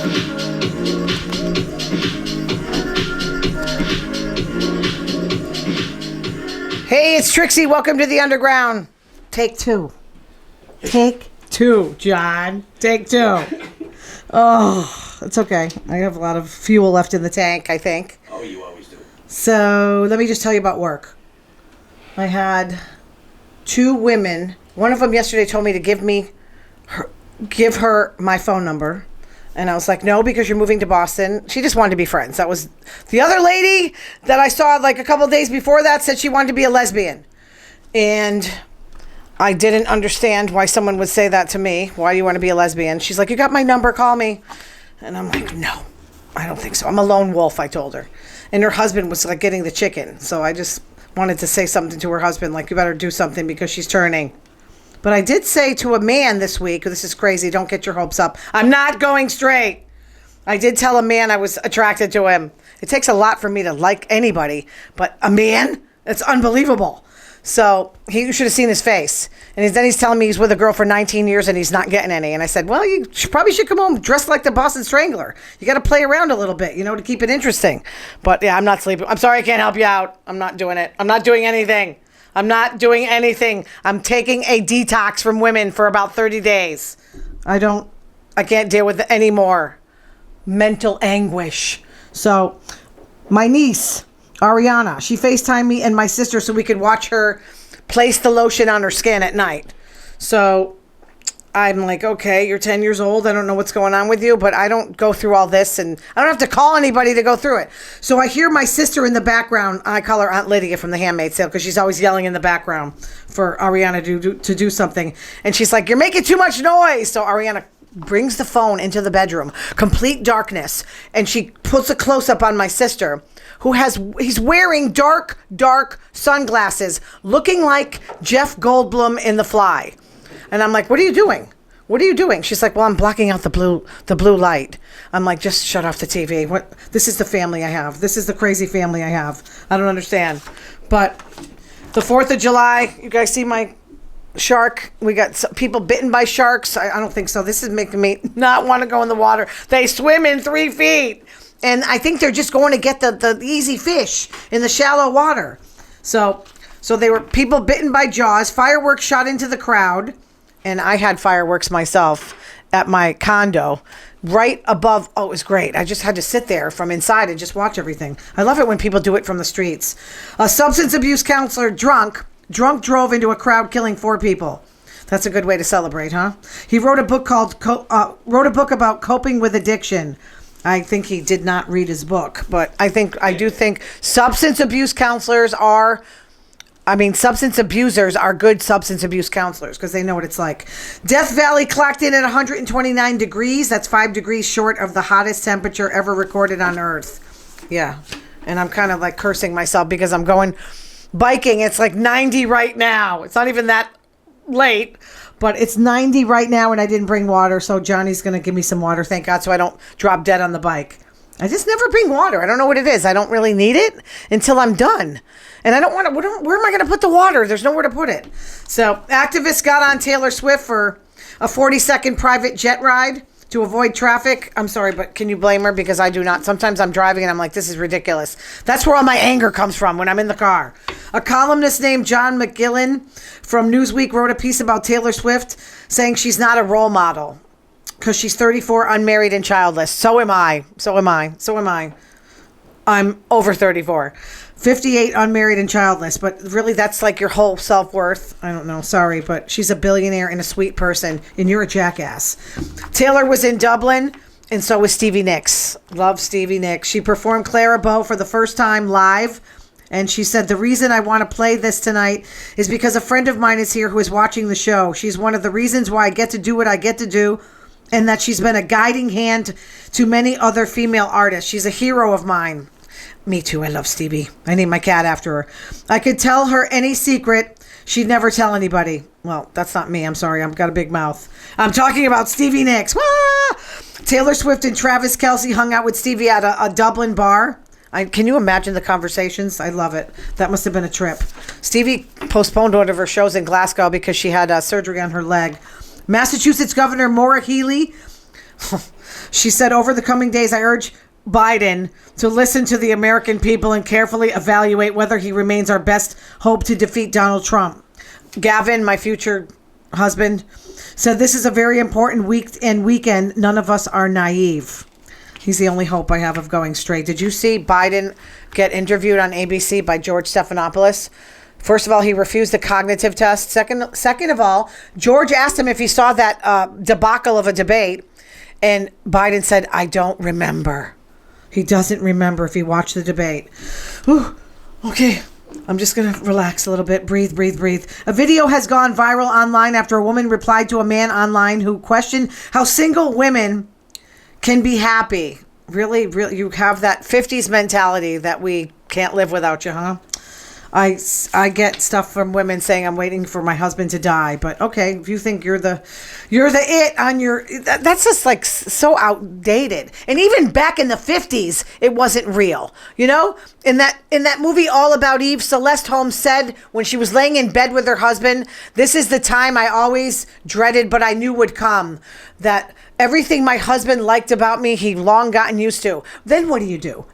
Hey, it's Trixie. Welcome to the Underground. Take two. Take two, John. Take two. Oh, it's okay. I have a lot of fuel left in the tank, I think. Oh, you always do. So let me just tell you about work. I had two women. One of them yesterday told me to give her my phone number. And I was like, no, because you're moving to Boston. She just wanted to be friends. That was the other lady that I saw like a couple of days before that said she wanted to be a lesbian. And I didn't understand why someone would say that to me. Why do you want to be a lesbian? She's like, you got my number, call me. And I'm like, no, I don't think so. I'm a lone wolf, I told her. And her husband was like getting the chicken. So I just wanted to say something to her husband, like, you better do something because she's turning. But I did say to a man this week, this is crazy, don't get your hopes up, I'm not going straight. I did tell a man I was attracted to him. It takes a lot for me to like anybody, but a man? It's unbelievable. So you should have seen his face. And then he's telling me he's with a girl for 19 years and he's not getting any. And I said, well, you probably should come home dressed like the Boston Strangler. You got to play around a little bit, to keep it interesting. But yeah, I'm not sleeping. I'm sorry I can't help you out. I'm not doing it. I'm not doing anything. I'm not doing anything. I'm taking a detox from women for about 30 days. I can't deal with any more mental anguish. So my niece, Ariana, she FaceTimed me and my sister so we could watch her place the lotion on her skin at night. So I'm like, okay, you're 10 years old. I don't know what's going on with you, but I don't go through all this and I don't have to call anybody to go through it. So I hear my sister in the background. I call her Aunt Lydia from The Handmaid's Tale because she's always yelling in the background for Ariana to do something. And she's like, you're making too much noise. So Ariana brings the phone into the bedroom, complete darkness. And she puts a close up on my sister he's wearing dark sunglasses, looking like Jeff Goldblum in The Fly. And I'm like, what are you doing? What are you doing? She's like, well, I'm blocking out the blue light. I'm like, just shut off the TV. This is the family I have. This is the crazy family I have. I don't understand. But the 4th of July, you guys see my shark? We got some people bitten by sharks. I don't think so. This is making me not want to go in the water. They swim in 3 feet. And I think they're just going to get the easy fish in the shallow water. So they were people bitten by jaws, fireworks shot into the crowd. And I had fireworks myself at my condo right above. Oh, it was great. I just had to sit there from inside and just watch everything. I love it when people do it from the streets. A substance abuse counselor drunk drove into a crowd, killing 4 people. That's a good way to celebrate, huh? He wrote a book about coping with addiction. I think he did not read his book, but I do think substance abuse counselors substance abusers are good substance abuse counselors because they know what it's like. Death Valley clocked in at 129 degrees. That's 5 degrees short of the hottest temperature ever recorded on Earth. Yeah. And I'm kind of like cursing myself because I'm going biking. It's like 90 right now. It's not even that late, but it's 90 right now and I didn't bring water. So Johnny's going to give me some water. Thank God. So I don't drop dead on the bike. I just never bring water. I don't know what it is. I don't really need it until I'm done. And I don't want to, where am I going to put the water? There's nowhere to put it. So activists got on Taylor Swift for a 40-second private jet ride to avoid traffic. I'm sorry, but can you blame her? Because I do not. Sometimes I'm driving and I'm like, this is ridiculous. That's where all my anger comes from when I'm in the car. A columnist named John McGillen from Newsweek wrote a piece about Taylor Swift saying she's not a role model because she's 34, unmarried, and childless. So am I. I'm over 34. 58, unmarried, and childless. But really, that's like your whole self-worth. I don't know. Sorry, but she's a billionaire and a sweet person, and you're a jackass. Taylor was in Dublin, and so was Stevie Nicks. Love Stevie Nicks. She performed Clara Bow for the first time live, and she said, the reason I want to play this tonight is because a friend of mine is here who is watching the show. She's one of the reasons why I get to do what I get to do, and that she's been a guiding hand to many other female artists. She's a hero of mine. Me too. I love Stevie. I named my cat after her. I could tell her any secret. She'd never tell anybody. Well, that's not me. I'm sorry. I've got a big mouth. I'm talking about Stevie Nicks. Wah! Taylor Swift and Travis Kelce hung out with Stevie at a Dublin bar. Can you imagine the conversations? I love it. That must have been a trip. Stevie postponed one of her shows in Glasgow because she had surgery on her leg. Massachusetts Governor Maura Healey She said, over the coming days, I urge Biden to listen to the American people and carefully evaluate whether he remains our best hope to defeat Donald Trump. Gavin, my future husband, said, this is a very important week and weekend. None of us are naive. He's the only hope I have of going straight. Did you see Biden get interviewed on ABC by George Stephanopoulos? First of all, he refused the cognitive test. Second of all, George asked him if he saw that debacle of a debate, and Biden said, I don't remember. He doesn't remember if he watched the debate. Whew. Okay, I'm just going to relax a little bit. Breathe. A video has gone viral online after a woman replied to a man online who questioned how single women can be happy. Really, you have that 50s mentality that we can't live without you, huh? I get stuff from women saying I'm waiting for my husband to die, but okay, if you think you're the it on your, that's just like so outdated. And even back in the 50s, it wasn't real. You know, in that movie All About Eve, Celeste Holmes said when she was laying in bed with her husband, this is the time I always dreaded, but I knew would come. That everything my husband liked about me, he long gotten used to. Then what do you do?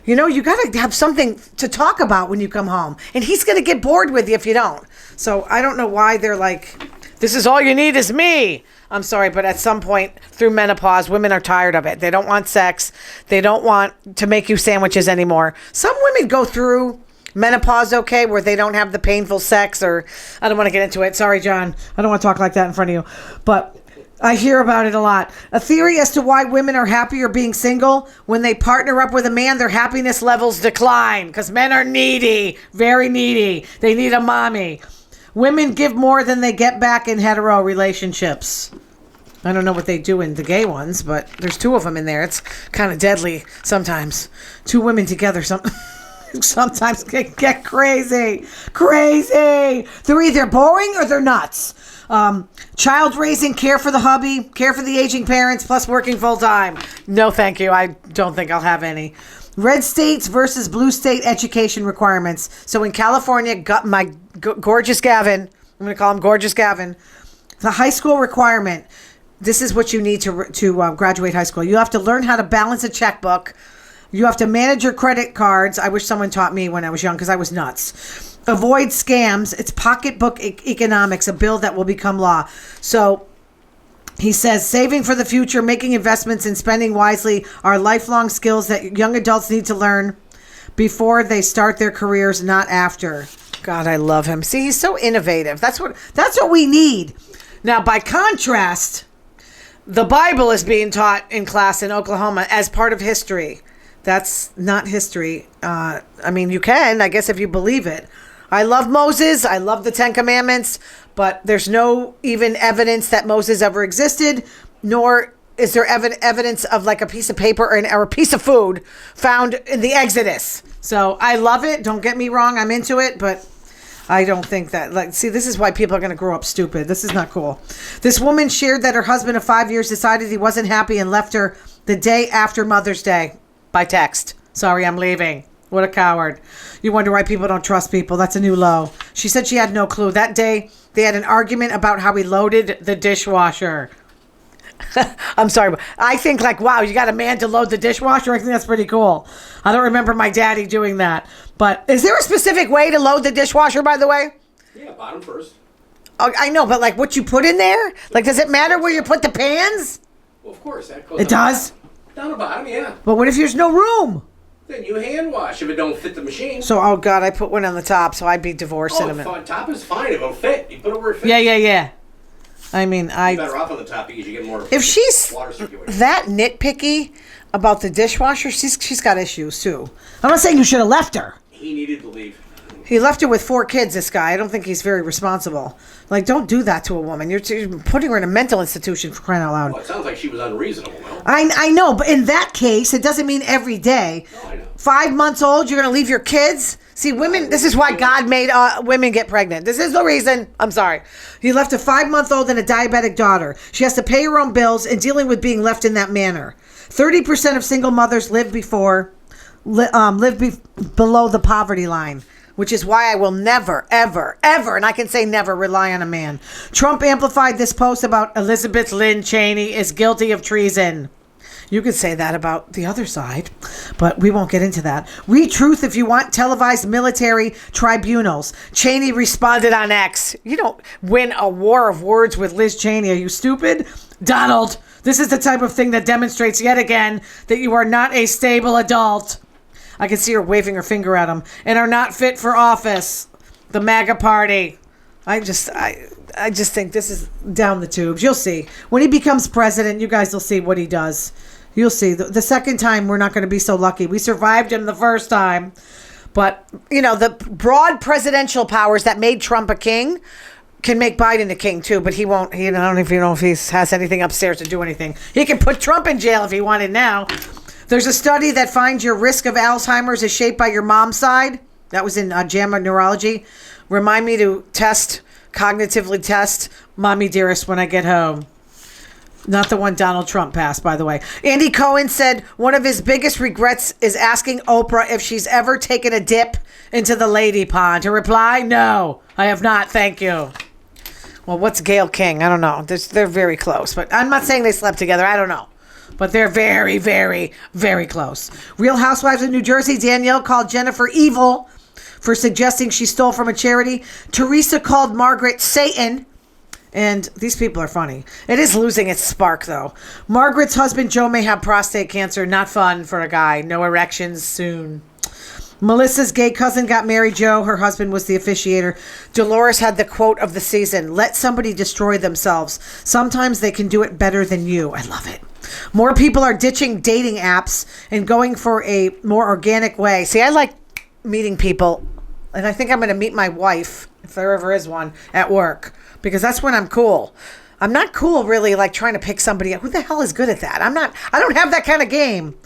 You know, you got to have something to talk about when you come home. And he's going to get bored with you if you don't. So I don't know why they're like, this is all you need is me. I'm sorry, but at some point through menopause, women are tired of it. They don't want sex. They don't want to make you sandwiches anymore. Some women go through menopause, okay, where they don't have the painful sex, or I don't want to get into it. Sorry, John. I don't want to talk like that in front of you. But I hear about it a lot. A theory as to why women are happier being single: when they partner up with a man, their happiness levels decline because men are needy, very needy. They need a mommy. Women give more than they get back in hetero relationships. I don't know what they do in the gay ones, but there's two of them in there. It's kind of deadly sometimes. Two women together sometimes get crazy. They're either boring or they're nuts. Child raising, care for the hubby, care for the aging parents, plus working full time. No, thank you. I don't think I'll have any. Red states versus blue state education requirements. So in California, my gorgeous Gavin, I'm going to call him Gorgeous Gavin, the high school requirement. This is what you need to graduate high school. You have to learn how to balance a checkbook. You have to manage your credit cards. I wish someone taught me when I was young because I was nuts. Avoid scams. It's pocketbook economics, a bill that will become law. So he says saving for the future, making investments, and spending wisely are lifelong skills that young adults need to learn before they start their careers, not after. God, I love him. See, he's so innovative. That's what we need. Now, by contrast, the Bible is being taught in class in Oklahoma as part of history. That's not history. I mean, you can, I guess, if you believe it. I love Moses. I love the Ten Commandments, but there's no even evidence that Moses ever existed, nor is there evidence of like a piece of paper or a piece of food found in the Exodus. So I love it. Don't get me wrong. I'm into it, but I don't think that, see, this is why people are going to grow up stupid. This is not cool. This woman shared that her husband of 5 years decided he wasn't happy and left her the day after Mother's Day by text. Sorry, I'm leaving. What a coward. You wonder why people don't trust people. That's a new low. She said she had no clue. That day, they had an argument about how he loaded the dishwasher. I'm sorry, but I think like, wow, you got a man to load the dishwasher? I think that's pretty cool. I don't remember my daddy doing that. But is there a specific way to load the dishwasher, by the way? Yeah, bottom first. Oh, I know, but like what you put in there? Like, does it matter where you put the pans? Well, of course. That goes it does? Down the bottom, yeah. But what if there's no room? Then you hand wash if it don't fit the machine. So, oh God, I put one on the top, so I'd be divorced in a minute. Top is fine if it'll fit. You put it where it fits. Yeah. I mean, You're better off on the top because you get more. If she's water circulation. that nitpicky about the dishwasher, she's got issues too. I'm not saying you should have left her. He needed to leave. He left her with 4 kids, this guy. I don't think he's very responsible. Like, don't do that to a woman. You're putting her in a mental institution, for crying out loud. Well, it sounds like she was unreasonable, though. I know, but in that case, it doesn't mean every day. No, I know. 5 months old, you're going to leave your kids? See, women, this is why God made women get pregnant. This is the reason. I'm sorry. He left a 5-month-old and a diabetic daughter. She has to pay her own bills and dealing with being left in that manner. 30% of single mothers live below the poverty line. which is why I will never, ever, ever, and I can say never, rely on a man. Trump amplified this post about Elizabeth Lynn Cheney is guilty of treason. You could say that about the other side, but we won't get into that. Read truth if you want televised military tribunals. Cheney responded on X. You don't win a war of words with Liz Cheney. Are you stupid? Donald, this is the type of thing that demonstrates yet again that you are not a stable adult. I can see her waving her finger at him. And are not fit for office. The MAGA party. I just think this is down the tubes. You'll see. When he becomes president, you guys will see what he does. You'll see. The second time, we're not going to be so lucky. We survived him the first time. But, the broad presidential powers that made Trump a king can make Biden a king, too. But he won't. I don't even know if he has anything upstairs to do anything. He can put Trump in jail if he wanted now. There's a study that finds your risk of Alzheimer's is shaped by your mom's side. That was in JAMA Neurology. Remind me to cognitively test Mommy Dearest when I get home. Not the one Donald Trump passed, by the way. Andy Cohen said one of his biggest regrets is asking Oprah if she's ever taken a dip into the lady pond. Her reply, no, I have not, thank you. Well, what's Gayle King? I don't know. They're very close, but I'm not saying they slept together. I don't know. But they're very, very, very close. Real Housewives of New Jersey, Danielle called Jennifer evil for suggesting she stole from a charity. Teresa called Margaret Satan. And these people are funny. It is losing its spark, though. Margaret's husband, Joe, may have prostate cancer. Not fun for a guy. No erections soon. Melissa's gay cousin got married, Joe. Her husband was the officiator. Dolores had the quote of the season. Let somebody destroy themselves. Sometimes they can do it better than you. I love it. More people are ditching dating apps and going for a more organic way. See, I like meeting people. And I think I'm going to meet my wife, if there ever is one, at work. Because that's when I'm cool. I'm not cool really like trying to pick somebody up. Who the hell is good at that? I don't have that kind of game.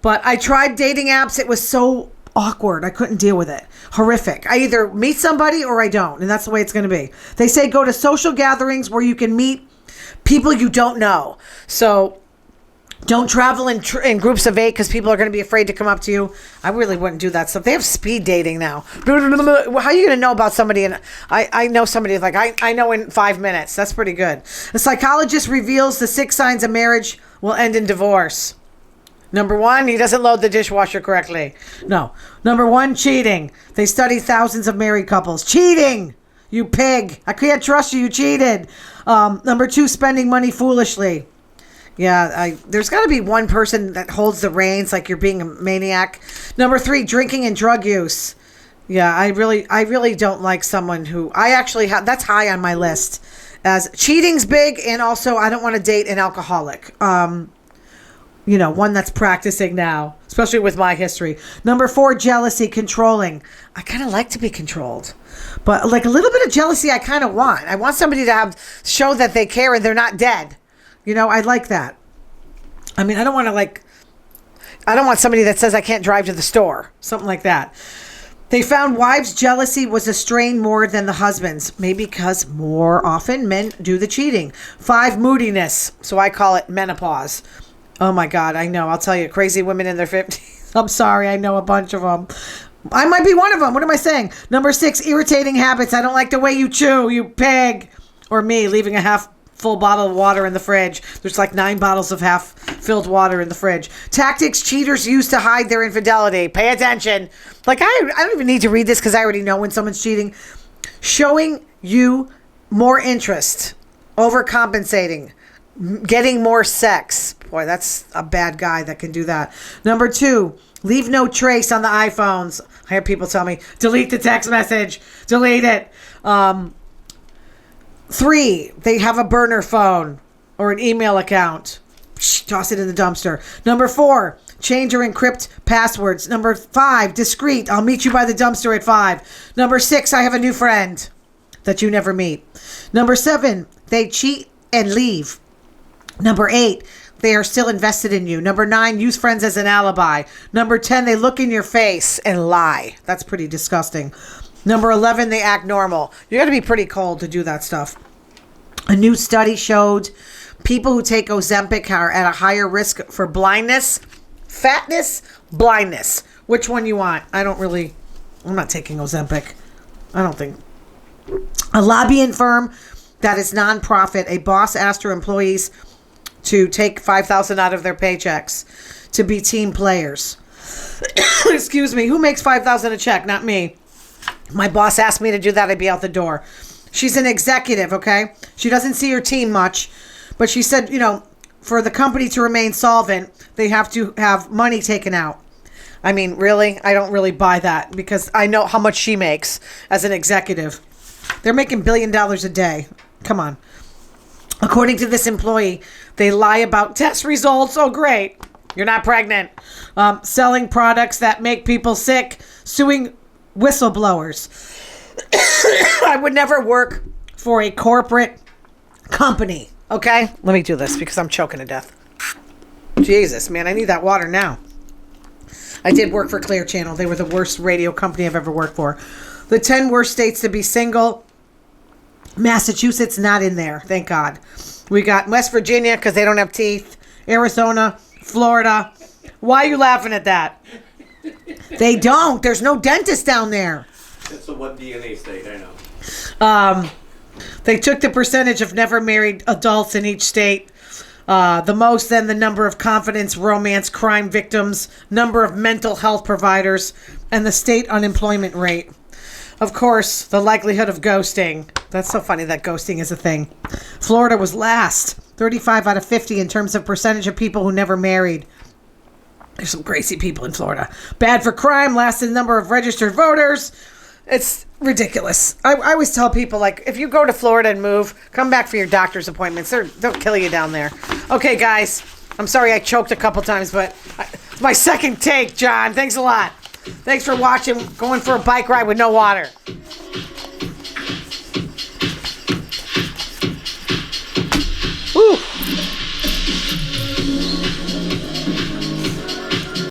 But I tried dating apps. It was so awkward. I couldn't deal with it. Horrific. I either meet somebody or I don't. And that's the way it's going to be. They say go to social gatherings where you can meet people you don't know. So don't travel in groups of 8 because people are going to be afraid to come up to you. I really wouldn't do that stuff. They have speed dating now. How are you going to know about somebody? And I know somebody like I know in 5 minutes. That's pretty good. A psychologist reveals the 6 signs a marriage will end in divorce. Number 1, he doesn't load the dishwasher correctly. No. Number 1, cheating. They study thousands of married couples. Cheating! You pig. I can't trust you. You cheated. Number 2, spending money foolishly. Yeah, there's got to be one person that holds the reins, like you're being a maniac. Number 3, drinking and drug use. Yeah, I really don't like someone who I actually have. That's high on my list. As cheating's big, and also I don't want to date an alcoholic. One that's practicing now, especially with my history. Number 4, jealousy, controlling. I kind of like to be controlled, but like a little bit of jealousy, I kind of want. I want somebody to show that they care and they're not dead. I like that. I mean, I don't want somebody that says I can't drive to the store. Something like that. They found wives' jealousy was a strain more than the husband's. Maybe because more often men do the cheating. 5, moodiness. So I call it menopause. Oh my God, I know. I'll tell you, crazy women in their 50s. I'm sorry, I know a bunch of them. I might be one of them. What am I saying? Number 6, irritating habits. I don't like the way you chew, you pig. Or me, leaving a half full bottle of water in the fridge. There's like 9 bottles of half filled water in the fridge. Tactics cheaters use to hide their infidelity. Pay attention. Like I don't even need to read this because I already know when someone's cheating. Showing you more interest. Overcompensating. Getting more sex. Boy, that's a bad guy that can do that. Number 2, leave no trace on the iPhones. I hear people tell me, delete the text message. Delete it. 3, they have a burner phone or an email account. Toss it in the dumpster. Number 4, change or encrypt passwords. Number 5, discreet. I'll meet you by the dumpster at 5. Number 6, I have a new friend that you never meet. Number 7, they cheat and leave. Number 8, they are still invested in you. Number 9, use friends as an alibi. Number 10, they look in your face and lie. That's pretty disgusting. Number 11, they act normal. You got to be pretty cold to do that stuff. A new study showed people who take Ozempic are at a higher risk for blindness, fatness, blindness. Which one you want? I don't really I'm not taking Ozempic. I don't think. A lobbying firm that is nonprofit. A boss asked her employees to take $5,000 out of their paychecks to be team players. Excuse me. Who makes $5,000 a check? Not me. My boss asked me to do that. I'd be out the door. She's an executive, okay? She doesn't see her team much, but she said, for the company to remain solvent, they have to have money taken out. I mean, really? I don't really buy that because I know how much she makes as an executive. They're making $1 billion a day. Come on. According to this employee, they lie about test results. Oh, great. You're not pregnant. Selling products that make people sick. Suing whistleblowers. I would never work for a corporate company. Okay? Let me do this because I'm choking to death. Jesus, man. I need that water now. I did work for Clear Channel. They were the worst radio company I've ever worked for. The 10 worst states to be single. Massachusetts not in there. Thank God. We got West Virginia because they don't have teeth. Arizona, Florida. Why are you laughing at that? They don't. There's no dentist down there. It's a one DNA state, I know. They took the percentage of never married adults in each state. The most, then the number of confidence, romance, crime victims, number of mental health providers, and the state unemployment rate. Of course, the likelihood of ghosting. That's so funny that ghosting is a thing. Florida was last, 35 out of 50 in terms of percentage of people who never married. There's some crazy people in Florida. Bad for crime, last in number of registered voters. It's ridiculous. I always tell people, if you go to Florida and move, come back for your doctor's appointments. They'll kill you down there. Okay, guys. I'm sorry I choked a couple times, but it's my second take, John. Thanks a lot. Thanks for watching. Going for a bike ride with no water.